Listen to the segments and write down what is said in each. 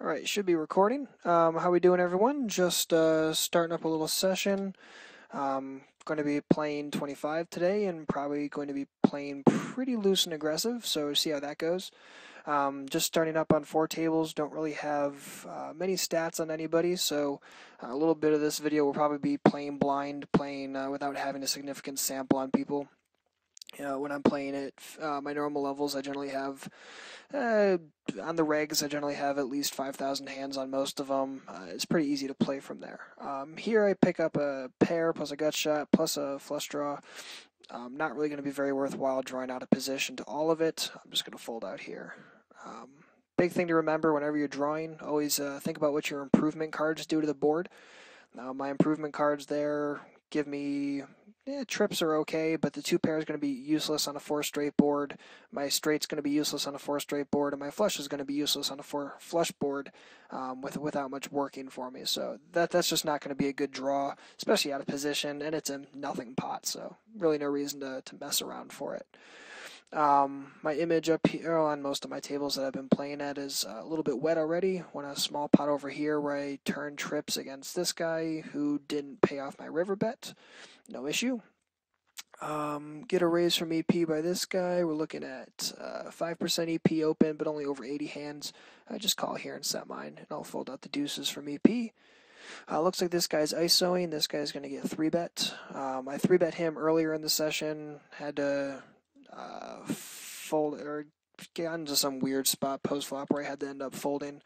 All right, should be recording. How we doing, everyone? Just starting up a little session. Going to be playing 25 today, and probably going to be playing pretty loose and aggressive. So see how that goes. Just starting up on 4 tables. Don't really have many stats on anybody, so a little bit of this video will probably be playing blind, playing without having a significant sample on people. When I'm playing at my normal levels, I generally have, on the regs, I generally have at least 5,000 hands on most of them. It's pretty easy to play from there. Here I pick up a pair plus a gut shot plus a flush draw. Not really going to be very worthwhile drawing out of position to all of it. I'm just going to fold out here. Big thing to remember whenever you're drawing, always think about what your improvement cards do to the board. My improvement cards there give me trips are okay, but the 2 pair is going to be useless on a 4 straight board. My straight's going to be useless on a 4 straight board, and my flush is going to be useless on a 4 flush board without much working for me. So that's just not going to be a good draw, especially out of position, and it's a nothing pot, so really no reason to mess around for it. My image up here on most of my tables that I've been playing at is a little bit wet already. Won a small pot over here where I turned trips against this guy who didn't pay off my river bet. No issue. Get a raise from EP by this guy. We're looking at 5% EP open, but only over 80 hands. I just call here and set mine, and I'll fold out the deuces from EP. Looks like this guy's ISOing. This guy's going to get 3-bet. I 3-bet him earlier in the session. Had to fold or get into some weird spot post-flop where I had to end up folding.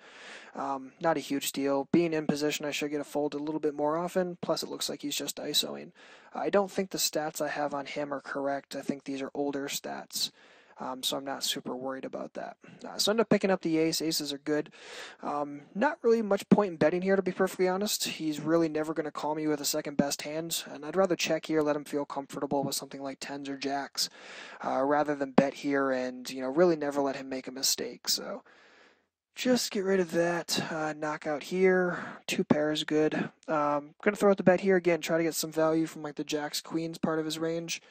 Not a huge deal. Being in position, I should get a fold a little bit more often, plus it looks like he's just ISOing. I don't think the stats I have on him are correct. I think these are older stats, so I'm not super worried about that. So I end up picking up the ace. Aces are good. Not really much point in betting here, to be perfectly honest. He's really never going to call me with a second best hand, and I'd rather check here, let him feel comfortable with something like 10s or jacks, rather than bet here and really never let him make a mistake. So just get rid of that. Knockout here. 2 pairs good. Gonna throw out the bet here again. Try to get some value from like the jacks queens part of his range.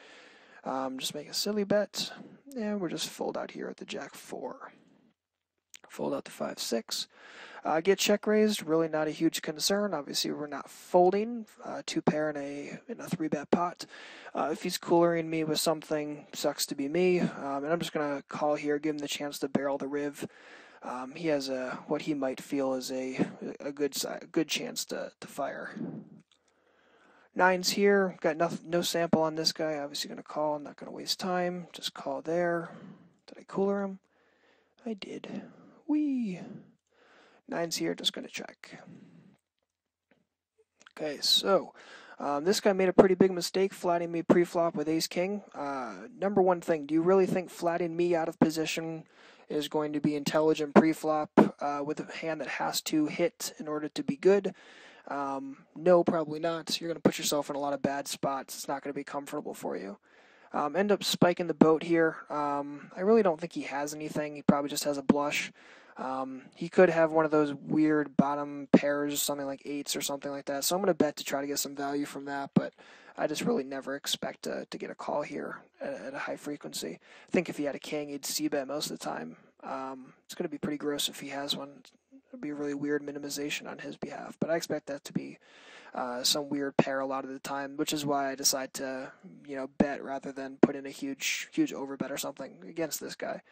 Just make a silly bet, and we'll just fold out here at the jack 4. Fold out the 5-6. Get check raised. Really not a huge concern. Obviously, we're not folding. 2 pair in a 3-bet pot. If he's coolering me with something, sucks to be me. And I'm just gonna call here, give him the chance to barrel the riv. He has what he might feel is a good chance to fire. 9s here, got no sample on this guy, obviously going to call, I'm not going to waste time, just call there. Did I cooler him? I did. Whee! 9s here, just going to check. Okay, so this guy made a pretty big mistake flatting me pre-flop with ace-king. Number one thing, do you really think flatting me out of position is going to be intelligent pre-flop with a hand that has to hit in order to be good? No, probably not. You're going to put yourself in a lot of bad spots. It's not going to be comfortable for you. End up spiking the boat here. I really don't think he has anything. He probably just has a blush. He could have one of those weird bottom pairs, something like 8s or something like that. So I'm going to bet to try to get some value from that, but I just really never expect to get a call here at a high frequency. I think if he had a king, he'd c-bet most of the time. It's going to be pretty gross if he has one. It'd be a really weird minimization on his behalf, but I expect that to be some weird pair a lot of the time, which is why I decide to, bet rather than put in a huge overbet or something against this guy.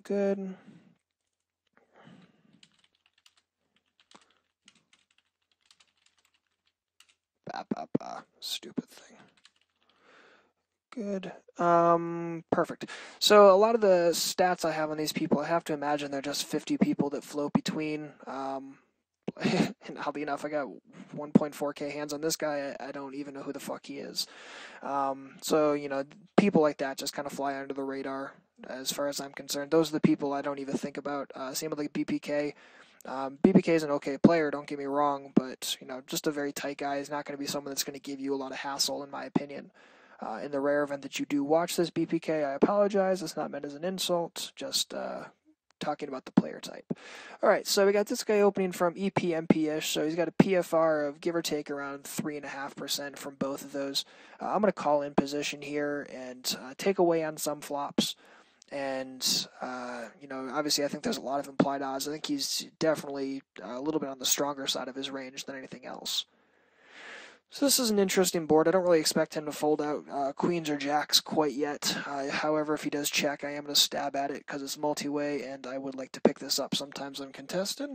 Good. Stupid thing. Good. Perfect. So a lot of the stats I have on these people, I have to imagine they're just 50 people that float between. And oddly enough, I got 1.4k hands on this guy. I don't even know who the fuck he is. So, people like that just kind of fly under the radar as far as I'm concerned. Those are the people I don't even think about. Same with like BPK. BPK is an okay player, don't get me wrong, but, just a very tight guy. He's not going to be someone that's going to give you a lot of hassle, in my opinion. In the rare event that you do watch this BPK, I apologize. It's not meant as an insult, just talking about the player type. All right, so we got this guy opening from EPMP-ish, so he's got a PFR of give or take around 3.5% from both of those. I'm going to call in position here and take away on some flops. And, you know, obviously I think there's a lot of implied odds. I think he's definitely a little bit on the stronger side of his range than anything else. So this is an interesting board. I don't really expect him to fold out queens or jacks quite yet. However, if he does check, I am going to stab at it because it's multi-way, and I would like to pick this up sometimes uncontested.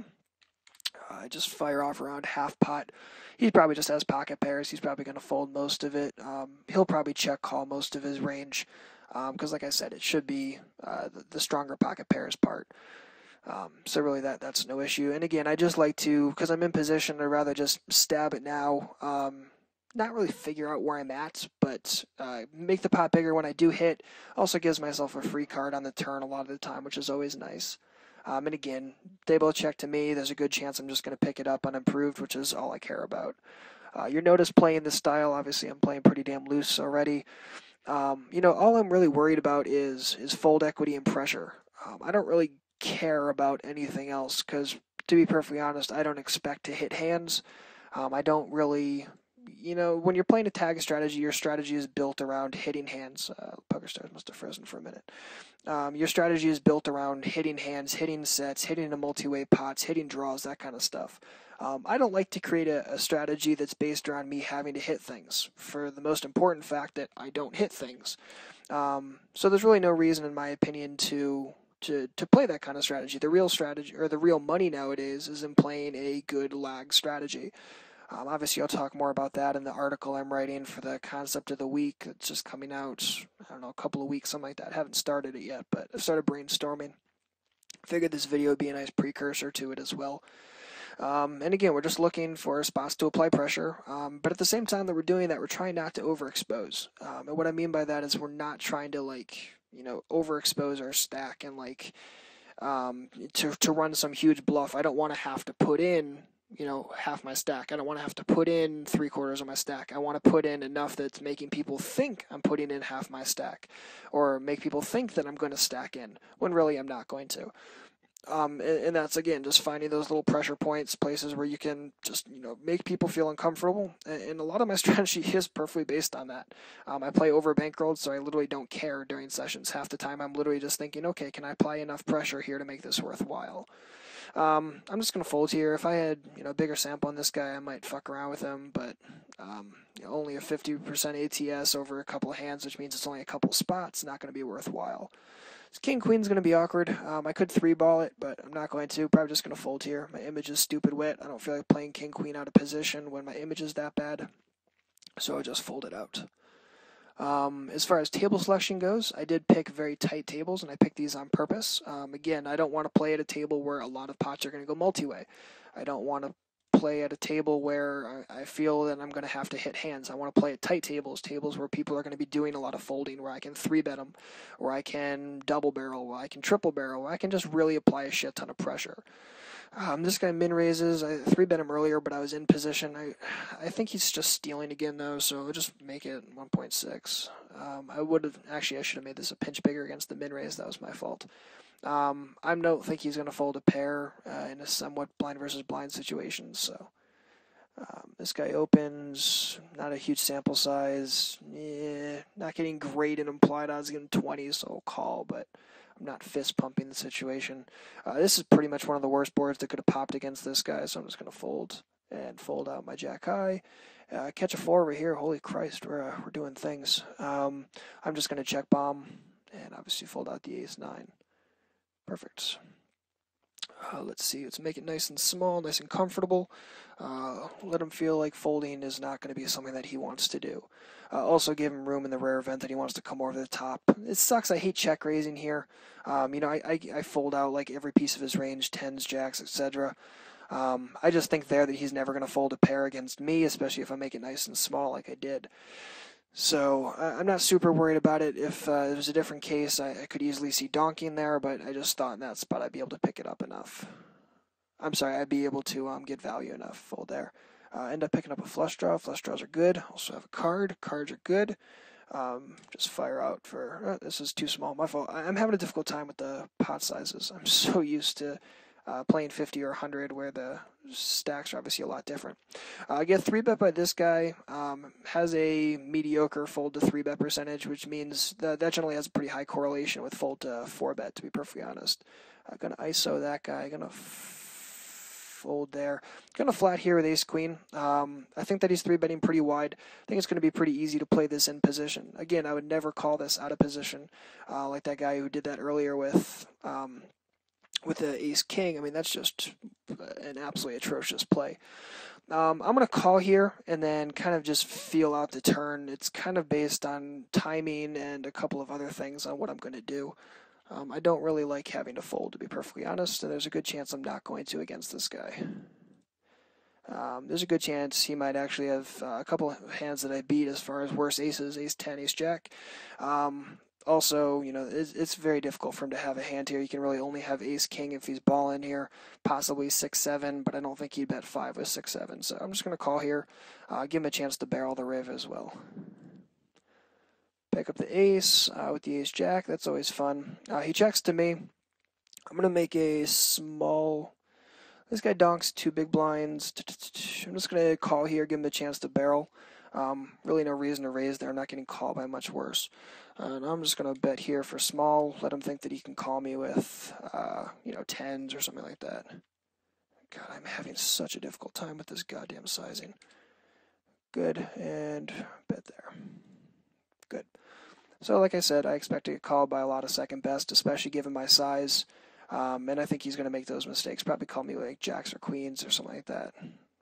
I just fire off around half pot. He probably just has pocket pairs. He's probably going to fold most of it. He'll probably check call most of his range because, like I said, it should be the stronger pocket pairs part. So really that's no issue. And again, I just like to, because I'm in position, I'd rather just stab it now. Not really figure out where I'm at, but make the pot bigger when I do hit. Also gives myself a free card on the turn a lot of the time, which is always nice. And again, they both check to me. There's a good chance I'm just going to pick it up unimproved, which is all I care about. You'll notice playing this style, obviously I'm playing pretty damn loose already. You know, all I'm really worried about is fold equity and pressure. I don't really care about anything else because, to be perfectly honest, I don't expect to hit hands. I don't really, you know, when you're playing a tag strategy, your strategy is built around hitting hands. PokerStars must have frozen for a minute. Your strategy is built around hitting hands, hitting sets, hitting the multi-way pots, hitting draws, that kind of stuff. I don't like to create a strategy that's based around me having to hit things, for the most important fact that I don't hit things. So there's really no reason, in my opinion, to play that kind of strategy. The real strategy, or the real money nowadays, is in playing a good lag strategy. Obviously, I'll talk more about that in the article I'm writing for the concept of the week. It's just coming out, I don't know, a couple of weeks, something like that. I haven't started it yet, but I've started brainstorming. Figured this video would be a nice precursor to it as well. And again, we're just looking for spots to apply pressure, but at the same time that we're doing that, we're trying not to overexpose. And what I mean by that is we're not trying to, like, you know, overexpose our stack and, like, to run some huge bluff. I don't want to have to put in, you know, half my stack. I don't want to have to put in 3/4 of my stack. I want to put in enough that's making people think I'm putting in half my stack, or make people think that I'm going to stack in, when really I'm not going to. And that's, again, just finding those little pressure points, places where you can just, you know, make people feel uncomfortable. And a lot of my strategy is perfectly based on that. I play over bankrolled, so I literally don't care during sessions. Half the time I'm literally just thinking, okay, can I apply enough pressure here to make this worthwhile? I'm just going to fold here. If I had, you know, a bigger sample on this guy, I might fuck around with him, but you know, only a 50% ATS over a couple of hands, which means it's only a couple spots, not going to be worthwhile. King Queen's going to be awkward. I could 3-ball it, but I'm not going to. Probably just going to fold here. My image is stupid wit. I don't feel like playing King Queen out of position when my image is that bad, so I just fold it out. As far as table selection goes, I did pick very tight tables, and I picked these on purpose. Again, I don't want to play at a table where a lot of pots are going to go multi-way. I don't want to play at a table where I feel that I'm going to have to hit hands. I want to play at tight tables, tables where people are going to be doing a lot of folding, where I can 3-bet them, where I can double barrel, where I can triple barrel, where I can just really apply a shit ton of pressure. This guy min raises. I 3-bet him earlier, but I was in position. I think he's just stealing again, though, so I'll just make it 1.6. I should have made this a pinch bigger against the min raise. That was my fault. I don't think he's going to fold a pair in a somewhat blind versus blind situation. So this guy opens, not a huge sample size. Not getting great in implied odds, getting 20, so I'll call, but I'm not fist pumping the situation. This is pretty much one of the worst boards that could have popped against this guy, so I'm just going to fold and fold out my jack high. Catch a 4 over here. Holy Christ, we're doing things. I'm just going to check bomb and obviously fold out the ace-9. Perfect. Let's see. Let's make it nice and small, nice and comfortable. Let him feel like folding is not going to be something that he wants to do. Also give him room in the rare event that he wants to come over the top. It sucks. I hate check raising here. You know, I fold out like every piece of his range, 10s, jacks, etc. I just think there that he's never going to fold a pair against me, especially if I make it nice and small like I did. So I'm not super worried about it. If it was a different case, I could easily see donking there, but I just thought in that spot I'd be able to pick it up enough. I'm sorry, I'd be able to get value enough. Fold there. End up picking up a flush draw. Flush draws are good. Also have a card. Cards are good. Just fire out for... this is too small. My fault. I'm having a difficult time with the pot sizes. I'm so used to playing 50 or 100 where the stacks are obviously a lot different. I get 3-bet by this guy, has a mediocre fold to 3-bet percentage, which means that generally has a pretty high correlation with fold to 4-bet, to be perfectly honest. I'm going to ISO that guy, going to fold there. Going to flat here with ace-queen. I think that he's 3-betting pretty wide. I think it's going to be pretty easy to play this in position. Again, I would never call this out of position like that guy who did that earlier with the ace-king. I mean, that's just an absolutely atrocious play. I'm going to call here and then kind of just feel out the turn. It's kind of based on timing and a couple of other things on what I'm going to do. I don't really like having to fold, to be perfectly honest, and there's a good chance I'm not going to against this guy. There's a good chance he might actually have a couple of hands that I beat as far as worse aces, ace-10, ace-jack. Also, you know, it's very difficult for him to have a hand here. You can really only have ace-king if he's balling here, possibly 6-7, but I don't think he'd bet 5 with 6-7. So I'm just going to call here, give him a chance to barrel the riv as well. Pick up the ace with the ace-jack. That's always fun. He checks to me. I'm going to make a small... This guy donks 2 big blinds. I'm just going to call here, give him a chance to barrel. Really no reason to raise there. I'm not getting called by much worse. And I'm just going to bet here for small. Let him think that he can call me with, you know, 10s or something like that. God, I'm having such a difficult time with this goddamn sizing. Good, and bet there. Good. So like I said, I expect to get called by a lot of second best, especially given my size. And I think he's going to make those mistakes. Probably call me like jacks or queens or something like that.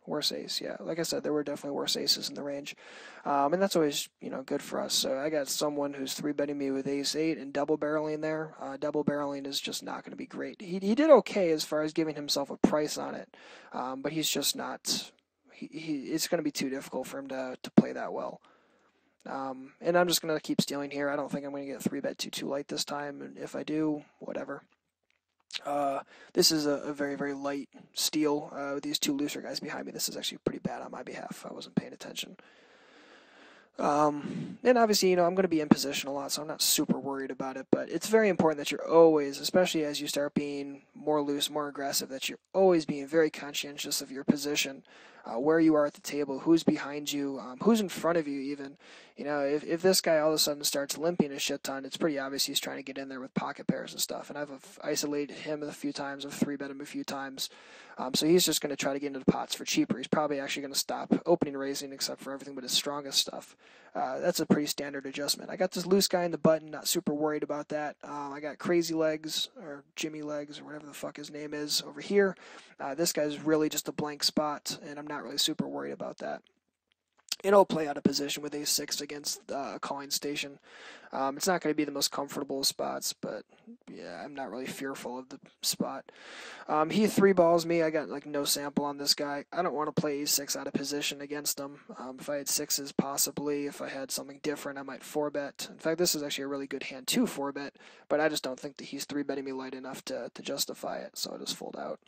Worse ace, yeah. Like I said, there were definitely worse aces in the range. And that's always, you know, good for us. So I got someone who's 3-betting me with ace-8 and double barreling there. Double barreling is just not going to be great. He did okay as far as giving himself a price on it. But he's just not... it's going to be too difficult for him to play that well. And I'm just going to keep stealing here. I don't think I'm going to get 3-bet too light this time. And if I do, whatever. This is a very, very light steal with these 2 looser guys behind me. This is actually pretty bad on my behalf. I wasn't paying attention. And obviously, you know, I'm going to be in position a lot, so I'm not super worried about it. But it's very important that you're always, especially as you start being more loose, more aggressive, that you're always being very conscientious of your position, where you are at the table, who's behind you, who's in front of you even. You know, if this guy all of a sudden starts limping a shit ton, it's pretty obvious he's trying to get in there with pocket pairs and stuff. And I've isolated him a few times, I've 3-bet him a few times. So he's just going to try to get into the pots for cheaper. He's probably actually going to stop opening raising except for everything but his strongest stuff. That's a pretty standard adjustment. I got this loose guy in the button, not super worried about that. I got Crazy Legs, or Jimmy Legs, or whatever the fuck his name is, over here. This guy's really just a blank spot, and I'm not really super worried about that. It'll play out of position with ace-6 against a calling station. It's not going to be the most comfortable spots, but yeah, I'm not really fearful of the spot. He 3-balls me. I got like no sample on this guy. I don't want to play ace-6 out of position against him. If I had 6s, possibly. If I had something different, I might 4-bet. In fact, this is actually a really good hand to 4-bet, but I just don't think that he's 3-betting me light enough to justify it, so I'll just fold out.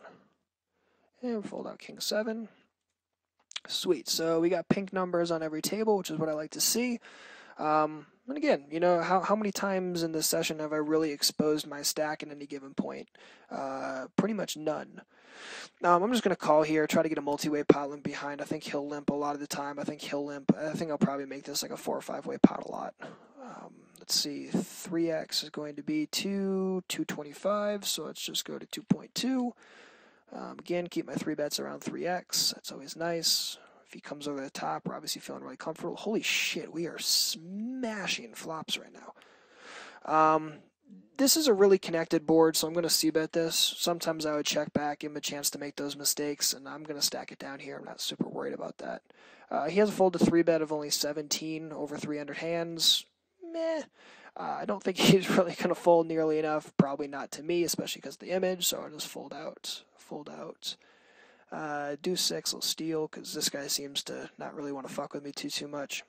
And fold out king 7. Sweet. So we got pink numbers on every table, which is what I like to see. And again, you know, how many times in this session have I really exposed my stack at any given point? Pretty much none. I'm just going to call here, try to get a multi-way pot limp behind. I think he'll limp a lot of the time. I think I'll probably make this like a 4 or 5-way pot a lot. Let's see, 3x is going to be 225, so let's just go to 2.2. Again, keep my 3-bets around 3x. That's always nice. If he comes over the top, we're obviously feeling really comfortable. Holy shit, we are smashing flops right now. This is a really connected board, so I'm going to c-bet this. Sometimes I would check back, give him a chance to make those mistakes, and I'm going to stack it down here. I'm not super worried about that. He has a fold to 3-bet of only 17 over 300 hands. Meh. I don't think he's really going to fold nearly enough. Probably not to me, especially because of the image, so I'll just fold out. Fold out. Deuce 6 will steal, because this guy seems to not really want to fuck with me too much.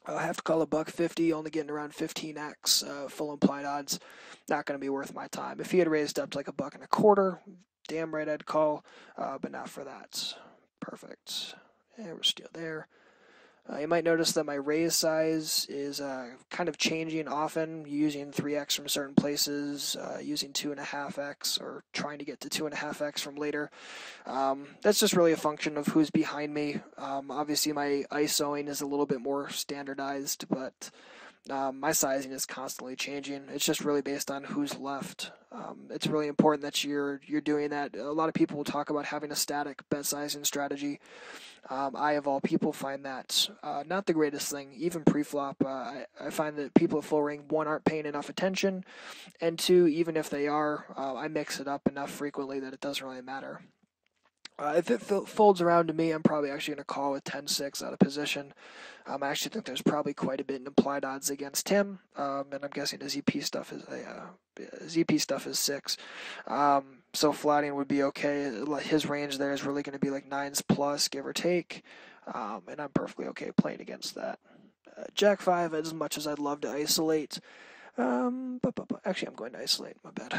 I have to call a $1.50, only getting around 15x full implied odds. Not going to be worth my time. If he had raised up to like $1.25, damn right I'd call, but not for that. Perfect. And we're still there. You might notice that my raise size is kind of changing often, using 3x from certain places, using 2.5x, or trying to get to 2.5x from later. That's just really a function of who's behind me. Obviously, my ISOing is a little bit more standardized, but my sizing is constantly changing. It's just really based on who's left. It's really important that you're doing that. A lot of people will talk about having a static bet sizing strategy. I, of all people, find that not the greatest thing. Even pre-flop, I find that people at full ring, one, aren't paying enough attention, and two, even if they are, I mix it up enough frequently that it doesn't really matter. If it folds around to me, I'm probably actually going to call with 10-6 out of position. I actually think there's probably quite a bit in implied odds against him, and I'm guessing his EP stuff is 6. So flatting would be okay. His range there is really going to be like 9s plus, give or take, and I'm perfectly okay playing against that. Jack 5, as much as I'd love to isolate, actually I'm going to isolate, my bad.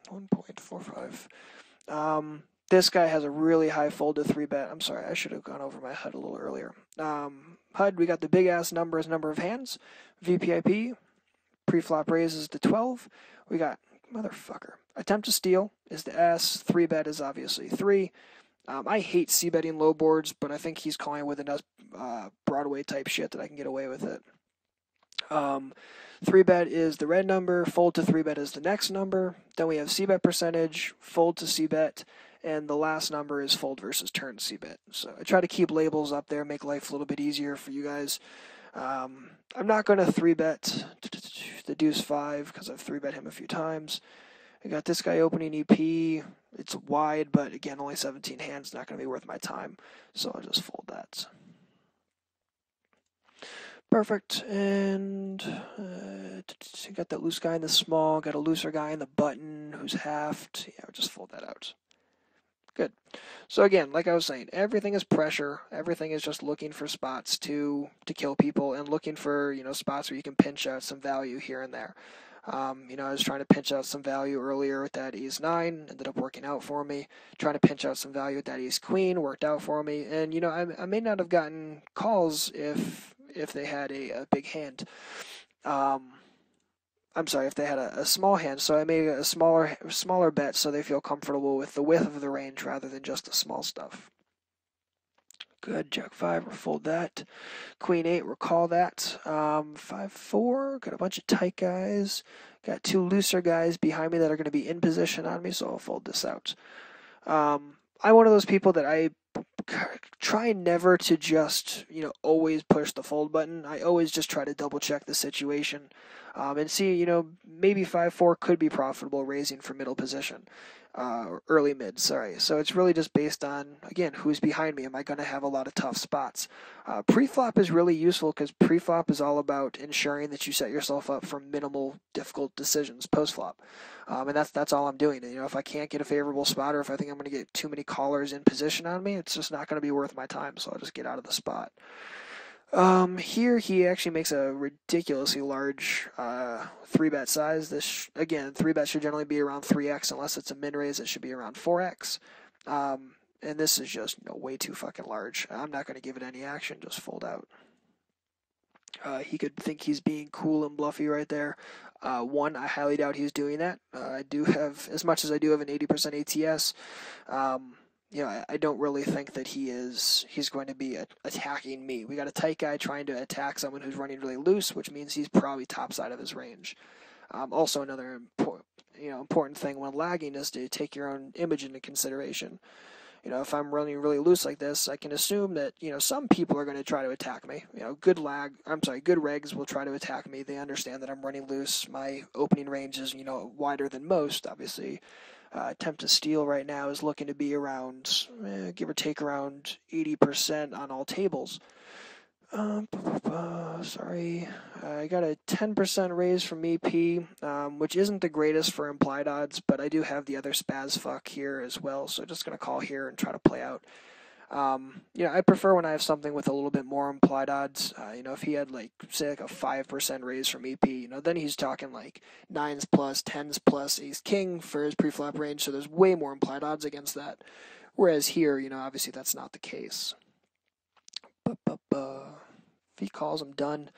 1.45. This guy has a really high fold to 3-bet. I'm sorry, I should have gone over my HUD a little earlier. HUD, we got the big ass number as number of hands. VPIP, pre-flop raises to 12. We got, motherfucker, attempt to steal is the S. 3-bet is obviously 3. I hate c-betting low boards, but I think he's calling with enough Broadway type shit that I can get away with it. 3-bet is the red number, fold to 3-bet is the next number. Then we have c-bet percentage, fold to c-bet, and the last number is fold versus turn c-bet. So I try to keep labels up there, make life a little bit easier for you guys. I'm not going to 3-bet the deuce 5 because I've 3-bet him a few times. I got this guy opening EP. It's wide, but again, only 17 hands, not going to be worth my time. So I'll just fold that. Perfect, and got that loose guy in the small, got a looser guy in the button who's halved. Yeah, I'll just fold that out. Good. So again, like I was saying, everything is pressure. Everything is just looking for spots to kill people and looking for, spots where you can pinch out some value here and there. I was trying to pinch out some value earlier with that ace-9, ended up working out for me. Trying to pinch out some value with that ace-queen, worked out for me. And, I may not have gotten calls if they had a big hand. I'm sorry, if they had a small hand, so I made a smaller bet so they feel comfortable with the width of the range rather than just the small stuff. Good, Jack 5, we'll fold that. Queen 8, recall that. 5-4, got a bunch of tight guys. Got 2 looser guys behind me that are going to be in position on me, so I'll fold this out. I'm one of those people that I try never to just, always push the fold button. I always just try to double check the situation and see, maybe 5-4 could be profitable raising for middle position, or early mid, sorry. So it's really just based on, again, who's behind me. Am I going to have a lot of tough spots? Pre-flop is really useful because pre-flop is all about ensuring that you set yourself up for minimal difficult decisions post-flop. And that's all I'm doing. And, if I can't get a favorable spot or if I think I'm going to get too many callers in position on me, it's just not going to be worth my time, so I'll just get out of the spot. Here he actually makes a ridiculously large 3-bet size. This again, 3-bet should generally be around 3x unless it's a min-raise. It should be around 4x. And this is just way too fucking large. I'm not going to give it any action. Just fold out. He could think he's being cool and bluffy right there. One, I highly doubt he's doing that. I do have, as much as I do have an 80% ATS, I don't really think that he's going to be attacking me. We got a tight guy trying to attack someone who's running really loose, which means he's probably top side of his range. Also, another important thing when lagging is to take your own image into consideration. If I'm running really loose like this, I can assume that, some people are going to try to attack me. Good regs will try to attack me. They understand that I'm running loose. My opening range is, wider than most, obviously. Attempt to steal right now is looking to be around, give or take around 80% on all tables. Sorry, I got a 10% raise from EP, which isn't the greatest for implied odds, but I do have the other spaz fuck here as well, so just going to call here and try to play out. I prefer when I have something with a little bit more implied odds. If he had say a 5% raise from EP, then he's talking 9s plus, 10s plus, ace king for his preflop range, so there's way more implied odds against that. Whereas here, obviously that's not the case. If he calls, I'm done.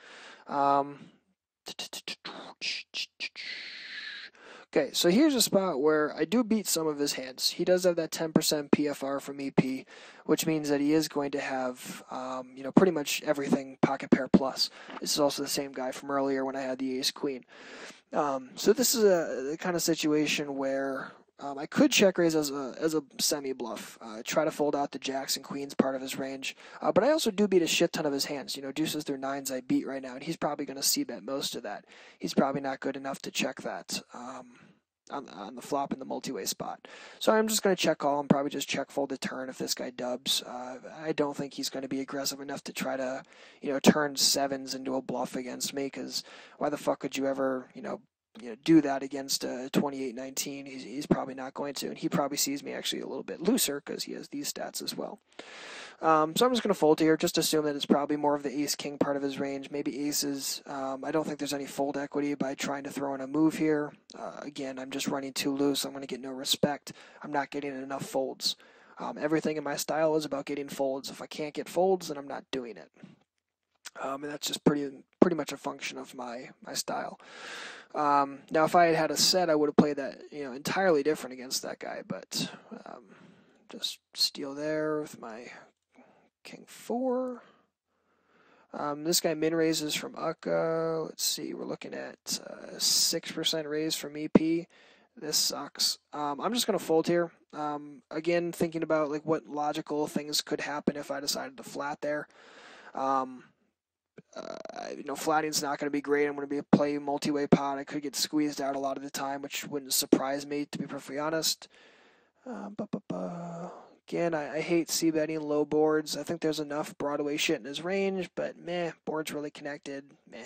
Um, Okay, so here's a spot where I do beat some of his hands. He does have that 10% PFR from EP, which means that he is going to have, pretty much everything pocket pair plus. This is also the same guy from earlier when I had the ace queen. So this is a kind of situation where I could check raise as a semi bluff, try to fold out the jacks and queens part of his range, but I also do beat a shit ton of his hands. Deuces through nines I beat right now, and he's probably going to see bet most of that. He's probably not good enough to check that on the flop in the multi-way spot. So I'm just going to check call and probably just check fold the turn if this guy dubs. I don't think he's going to be aggressive enough to try to turn sevens into a bluff against me, because why the fuck could you ever do that against a 28-19? He's probably not going to, and he probably sees me actually a little bit looser because he has these stats as well. So I'm just going to fold here, just assume that it's probably more of the ace-king part of his range, maybe aces. I don't think there's any fold equity by trying to throw in a move here. Again, I'm just running too loose. I'm going to get no respect. I'm not getting enough folds. Everything in my style is about getting folds. If I can't get folds, then I'm not doing it. And that's just pretty much a function of my style. Now, if I had had a set, I would have played that entirely different against that guy. But just steal there with my king 4. This guy min raises from Ucka. Let's see, we're looking at 6% raise from EP. This sucks. I'm just going to fold here. Again, thinking about like what logical things could happen if I decided to flat there. Flatting's not going to be great. I'm going to be playing multi-way pot. I could get squeezed out a lot of the time, which wouldn't surprise me, to be perfectly honest. Again, I hate c-betting low boards. I think there's enough Broadway shit in his range, but meh, board's really connected. Meh.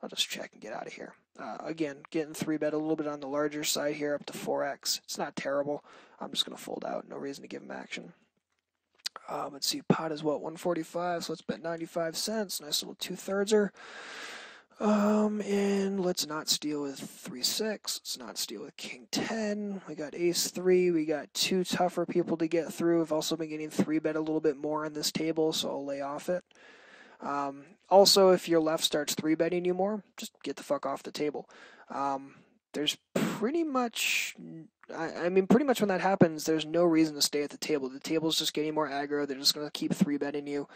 I'll just check and get out of here. Again, getting 3-bet a little bit on the larger side here, up to 4x. It's not terrible. I'm just going to fold out. No reason to give him action. Let's see, pot is what, 145, so let's bet 95 cents. Nice little 2/3er. And let's not steal with 3-6. Let's not steal with king 10. We got ace 3. We got 2 tougher people to get through. I've also been getting 3-bet a little bit more on this table, so I'll lay off it. Also, if your left starts 3-betting you more, just get the fuck off the table. There's pretty much, pretty much when that happens, there's no reason to stay at the table. The table's just getting more aggro. They're just going to keep 3-betting you.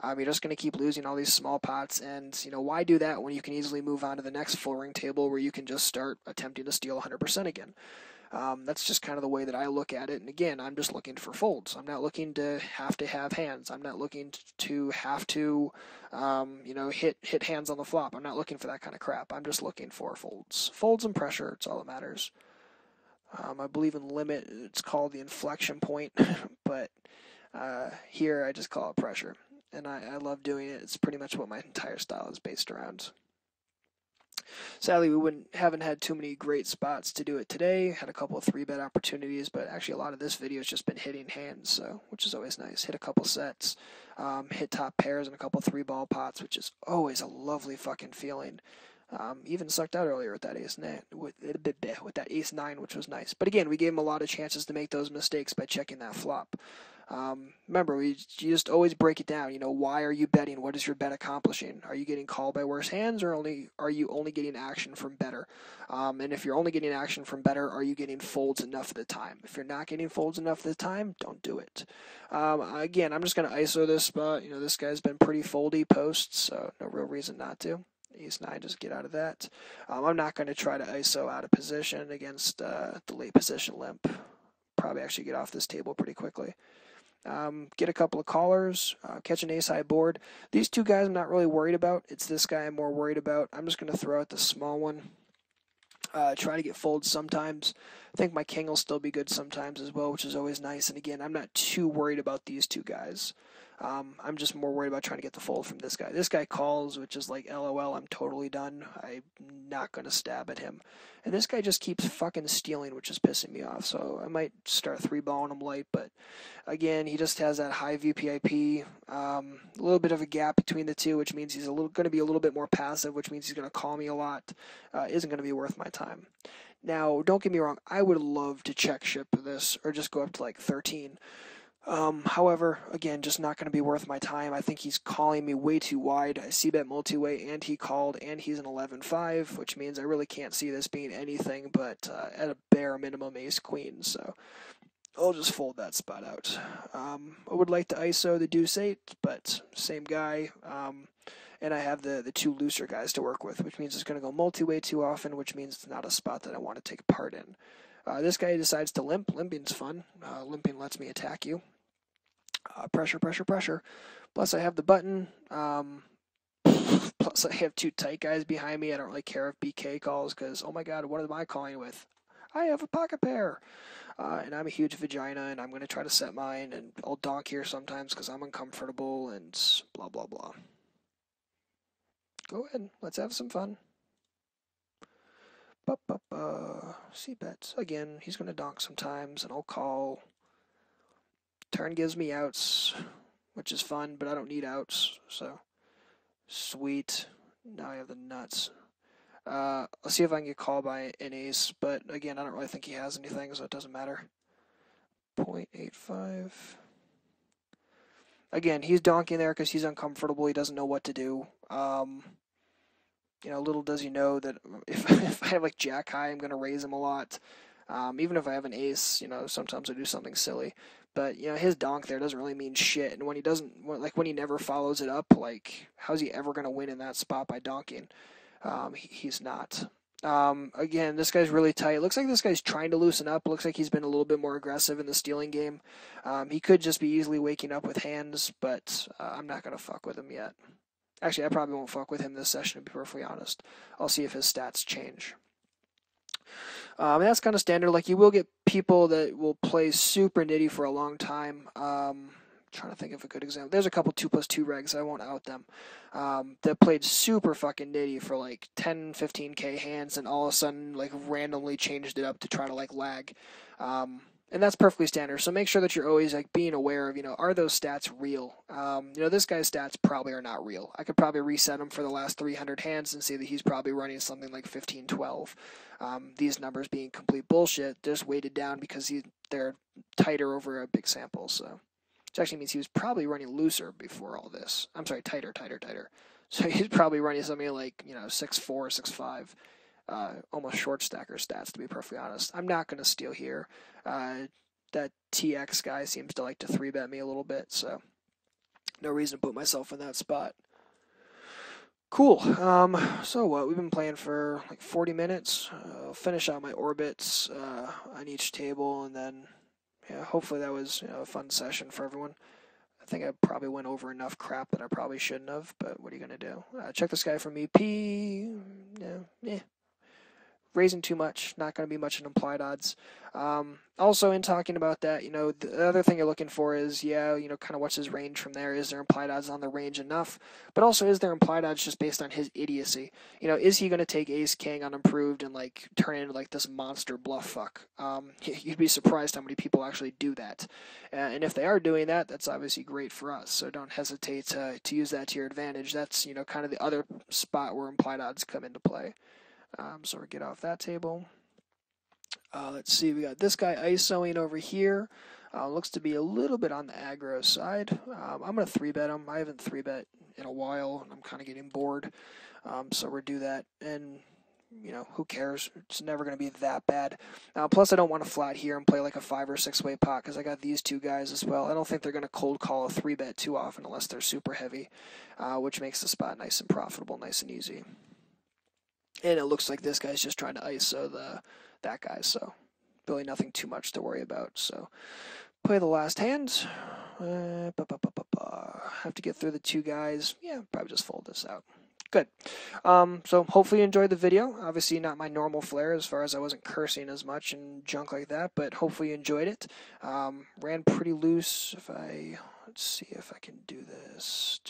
You're just going to keep losing all these small pots. And, why do that when you can easily move on to the next full ring table where you can just start attempting to steal 100% again? That's just kind of the way that I look at it. And again, I'm just looking for folds. I'm not looking to have hands. I'm not looking to have to, hit hands on the flop. I'm not looking for that kind of crap. I'm just looking for folds. Folds and pressure, it's all that matters. I believe in limit, it's called the inflection point, but here I just call it pressure. And I love doing it. It's pretty much what my entire style is based around. Sadly, we haven't had too many great spots to do it today. Had a couple of 3-bet opportunities, but actually a lot of this video has just been hitting hands, so which is always nice. Hit a couple sets, hit top pairs and a couple 3-ball pots, which is always a lovely fucking feeling. Even sucked out earlier with that ace-9, with that ace-9, which was nice. But again, we gave him a lot of chances to make those mistakes by checking that flop. Remember, you just always break it down. Why are you betting? What is your bet accomplishing? Are you getting called by worse hands, or are you only getting action from better? And if you're only getting action from better, are you getting folds enough of the time? If you're not getting folds enough of the time, don't do it. Again, I'm just going to ISO this spot. This guy's been pretty foldy posts, so no real reason not to. Ace-9, just get out of that. I'm not going to try to ISO out of position against the late position limp. Probably actually get off this table pretty quickly. Get a couple of callers, catch an ace-high board. These two guys I'm not really worried about. It's this guy I'm more worried about. I'm just going to throw out the small one. Try to get folds sometimes. I think my king will still be good sometimes as well, which is always nice. And again, I'm not too worried about these two guys. I'm just more worried about trying to get the fold from this guy. This guy calls, which is like, LOL, I'm totally done. I'm not going to stab at him. And this guy just keeps fucking stealing, which is pissing me off. So I might start 3-balling him light. But again, he just has that high VPIP. A little bit of a gap between the two, which means he's going to be a little bit more passive, which means he's going to call me a lot. Isn't going to be worth my time. Now, don't get me wrong. I would love to check ship this or just go up to like 13. However, again, just not going to be worth my time. I think he's calling me way too wide. I see bet multi-way, and he called, and he's an 11-5, which means I really can't see this being anything but at a bare minimum ace-queen, so I'll just fold that spot out. I would like to ISO the deuce 8, but same guy, and I have the two looser guys to work with, which means it's going to go multi-way too often, which means it's not a spot that I want to take part in. This guy decides to limp. Limping's fun. Limping lets me attack you. Pressure, pressure, pressure. Plus I have the button. Plus I have two tight guys behind me. I don't really care if BK calls because, oh my god, what am I calling with? I have a pocket pair. And I'm a huge vagina, and I'm going to try to set mine, and I'll donk here sometimes because I'm uncomfortable, and blah, blah, blah. Go ahead. Let's have some fun. See bets. Again, he's going to donk sometimes, and I'll call. Turn gives me outs, which is fun, but I don't need outs, so sweet. Now I have the nuts. I'll see if I can get called by an ace, but again, I don't really think he has anything, so it doesn't matter. 0.85. Again, he's donking there because he's uncomfortable. He doesn't know what to do. Little does he know that if I have like jack high, I'm going to raise him a lot. Even if I have an ace, sometimes I do something silly. But, his donk there doesn't really mean shit. And when he doesn't, when he never follows it up, how's he ever going to win in that spot by donking? He's not. Again, this guy's really tight. Looks like this guy's trying to loosen up. Looks like he's been a little bit more aggressive in the stealing game. He could just be easily waking up with hands, but I'm not going to fuck with him yet. Actually, I probably won't fuck with him this session, to be perfectly honest. I'll see if his stats change. And that's kind of standard. You will get people that will play super nitty for a long time. Trying to think of a good example. There's a couple 2+2 regs. I won't out them. That played super fucking nitty for 10, 15k hands, and all of a sudden randomly changed it up to try to lag. And that's perfectly standard. So make sure that you're always being aware of, are those stats real? This guy's stats probably are not real. I could probably reset him for the last 300 hands and see that he's probably running something like 15, 12. These numbers being complete bullshit, just weighted down because they're tighter over a big sample. So, which actually means he was probably running looser before all this. I'm sorry, tighter. So he's probably running something 6'4", 6'5". Almost short stacker stats, to be perfectly honest. I'm not going to steal here. That TX guy seems to like to 3-bet me a little bit, so no reason to put myself in that spot. Cool. So what? We've been playing for 40 minutes. I'll finish out my orbits on each table, and then hopefully that was a fun session for everyone. I think I probably went over enough crap that I probably shouldn't have, but what are you going to do? Check this guy from EP. Yeah. Raising too much, not going to be much in implied odds. Also, in talking about that, the other thing you're looking for is, kind of what's his range from there? Is there implied odds on the range enough? But also, is there implied odds just based on his idiocy? Is he going to take ace king unimproved and turn into this monster bluff fuck? You'd be surprised how many people actually do that. And if they are doing that, that's obviously great for us. So don't hesitate to use that to your advantage. That's kind of the other spot where implied odds come into play. So we'll get off that table. Let's see, we got this guy ISOing over here. Looks to be a little bit on the aggro side. I'm going to 3-bet him. I haven't 3-bet in a while, and I'm kind of getting bored. So we'll do that, and who cares? It's never going to be that bad. Plus, I don't want to flat here and play a 5 or 6 way pot because I got these two guys as well. I don't think they're going to cold call a 3-bet too often unless they're super heavy, which makes the spot nice and profitable, nice and easy. And it looks like this guy's just trying to ISO that guy, so really nothing too much to worry about. So play the last hand. Have to get through the two guys. Yeah, probably just fold this out. Good. So hopefully you enjoyed the video. Obviously not my normal flair as far as I wasn't cursing as much and junk like that, but hopefully you enjoyed it. Ran pretty loose. Let's see if I can do this.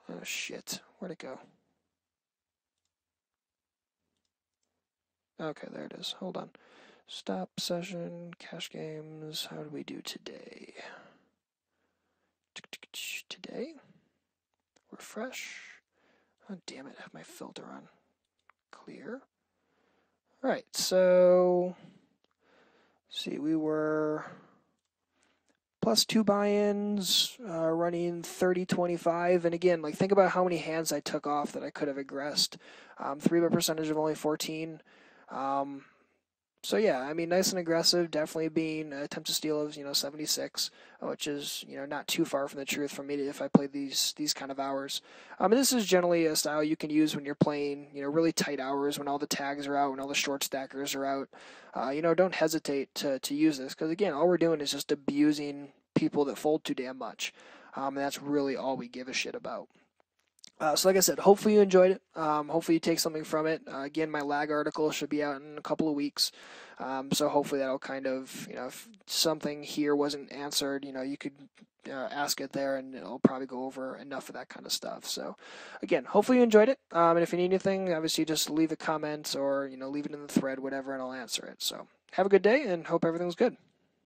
Oh shit, where'd it go? Okay, there it is. Hold on. Stop session, cash games. How do we do today? Today? Refresh. Oh, damn it. I have my filter on. Clear. Alright, so... see, we were plus 2 buy-ins, running 30-25. And again, like think about how many hands I took off that I could have aggressed. 3-bet percentage of only 14. So yeah, I mean, nice and aggressive. Definitely being attempt to steal of 76, which is not too far from the truth for me if I play these kind of hours. And this is generally a style you can use when you're playing really tight hours, when all the tags are out, when all the short stackers are out. Don't hesitate to use this, because again, all we're doing is just abusing people that fold too damn much, and that's really all we give a shit about. So like I said, hopefully you enjoyed it. Hopefully you take something from it. Again, my lag article should be out in a couple of weeks. So hopefully that'll kind of, if something here wasn't answered, you could ask it there, and it'll probably go over enough of that kind of stuff. So again, hopefully you enjoyed it. And if you need anything, obviously just leave a comment or, leave it in the thread, whatever, and I'll answer it. So have a good day and hope everything's good.